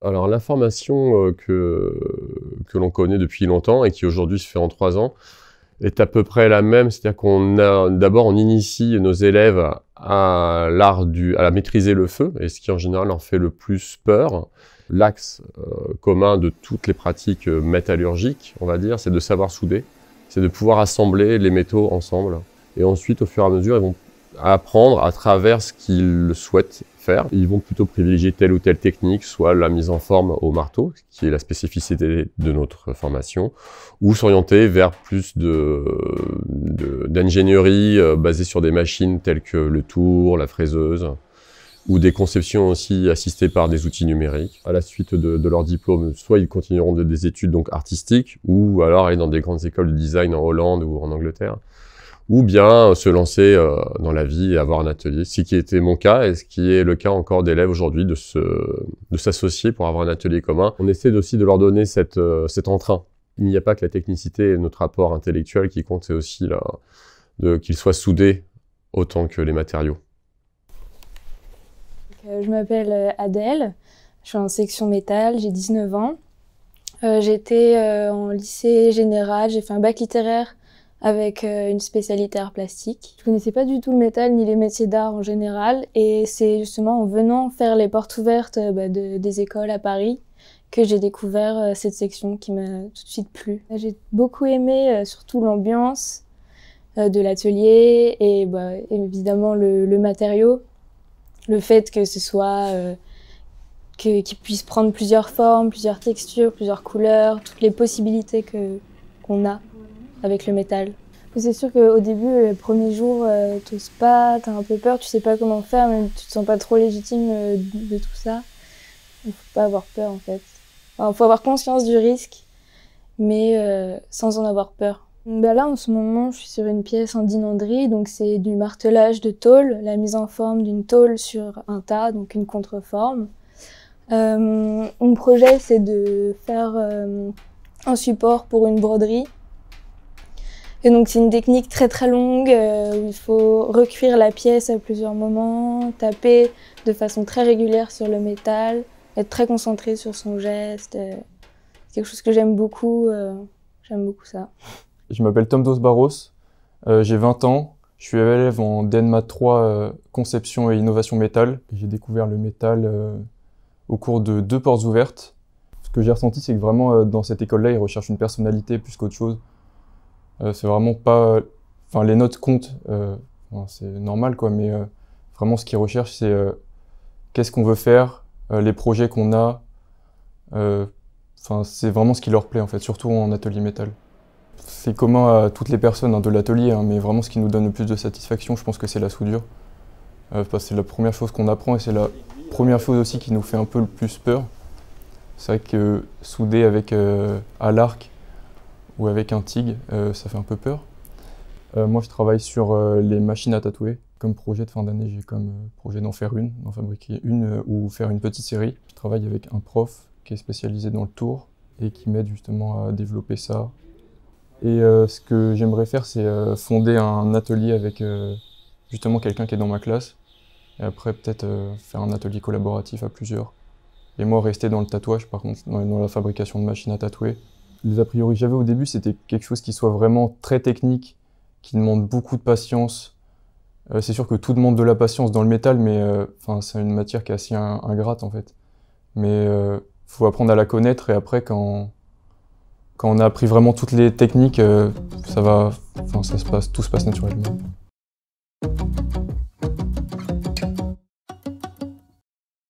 Alors l'information que l'on connaît depuis longtemps et qui aujourd'hui se fait en 3 ans est à peu près la même. C'est-à-dire d'abord on initie nos élèves à à maîtriser le feu, et ce qui en général leur fait le plus peur. L'axe commun de toutes les pratiques métallurgiques, on va dire, c'est de savoir souder, c'est de pouvoir assembler les métaux ensemble. Et ensuite, au fur et à mesure, ils vont apprendre à travers ce qu'ils souhaitent faire. Ils vont plutôt privilégier telle ou telle technique, soit la mise en forme au marteau, qui est la spécificité de notre formation, ou s'orienter vers plus d'ingénierie basée sur des machines telles que le tour, la fraiseuse, ou des conceptions aussi assistées par des outils numériques. À la suite de leur diplôme, soit ils continueront des études donc artistiques, ou alors aller dans des grandes écoles de design en Hollande ou en Angleterre, ou bien se lancer dans la vie et avoir un atelier, ce qui était mon cas et ce qui est le cas encore d'élèves aujourd'hui, de s'associer pour avoir un atelier commun. On essaie aussi de leur donner cet entrain. Il n'y a pas que la technicité et notre apport intellectuel qui compte, c'est aussi qu'ils soient soudés autant que les matériaux. Je m'appelle Adèle, je suis en section métal, j'ai 19 ans. J'étais en lycée général, j'ai fait un bac littéraire avec une spécialité art plastique. Je connaissais pas du tout le métal ni les métiers d'art en général, et c'est justement en venant faire les portes ouvertes des écoles à Paris que j'ai découvert cette section qui m'a tout de suite plu. J'ai beaucoup aimé surtout l'ambiance de l'atelier et évidemment le matériau, le fait que ce soit qu'il puisse prendre plusieurs formes, plusieurs textures, plusieurs couleurs, toutes les possibilités qu'on a avec le métal. C'est sûr qu'au début, les premiers jours, t'oses pas, t'as un peu peur, tu sais pas comment faire, même tu te sens pas trop légitime de tout ça. Il faut pas avoir peur en fait. Enfin, faut avoir conscience du risque, mais sans en avoir peur. Là, en ce moment, je suis sur une pièce en dinanderie, donc c'est du martelage de tôle, la mise en forme d'une tôle sur un tas, donc une contreforme. Mon projet, c'est de faire un support pour une broderie. Et donc c'est une technique très très longue où il faut recuire la pièce à plusieurs moments, taper de façon très régulière sur le métal, être très concentré sur son geste. C'est quelque chose que j'aime beaucoup ça. Je m'appelle Tom Dos Barros, j'ai 20 ans, je suis élève en DENMAT 3 conception et innovation métal. J'ai découvert le métal au cours de 2 portes ouvertes. Ce que j'ai ressenti, c'est que vraiment dans cette école-là, ils recherchent une personnalité plus qu'autre chose. C'est vraiment pas... Enfin, les notes comptent, c'est normal quoi, mais vraiment ce qu'ils recherchent, c'est qu'est-ce qu'on veut faire, les projets qu'on a. Enfin, c'est vraiment ce qui leur plaît en fait, surtout en atelier métal. C'est commun à toutes les personnes de l'atelier, mais vraiment ce qui nous donne le plus de satisfaction, je pense que c'est la soudure. Parce que c'est la première chose qu'on apprend et c'est la première chose aussi qui nous fait un peu le plus peur. C'est vrai que souder avec à l'arc ou avec un TIG, ça fait un peu peur. Moi, je travaille sur les machines à tatouer. Comme projet de fin d'année, j'ai comme projet d'en fabriquer une ou faire une petite série. Je travaille avec un prof qui est spécialisé dans le tour et qui m'aide justement à développer ça. Et ce que j'aimerais faire, c'est fonder un atelier avec justement quelqu'un qui est dans ma classe. Et après, peut-être faire un atelier collaboratif à plusieurs. Et moi, rester dans le tatouage, par contre, dans la fabrication de machines à tatouer. Les a priori que j'avais au début, c'était quelque chose qui soit vraiment très technique, qui demande beaucoup de patience. C'est sûr que tout demande de la patience dans le métal, mais c'est une matière qui est assez ingrate en fait. Mais faut apprendre à la connaître et après, quand on a appris vraiment toutes les techniques, tout se passe naturellement.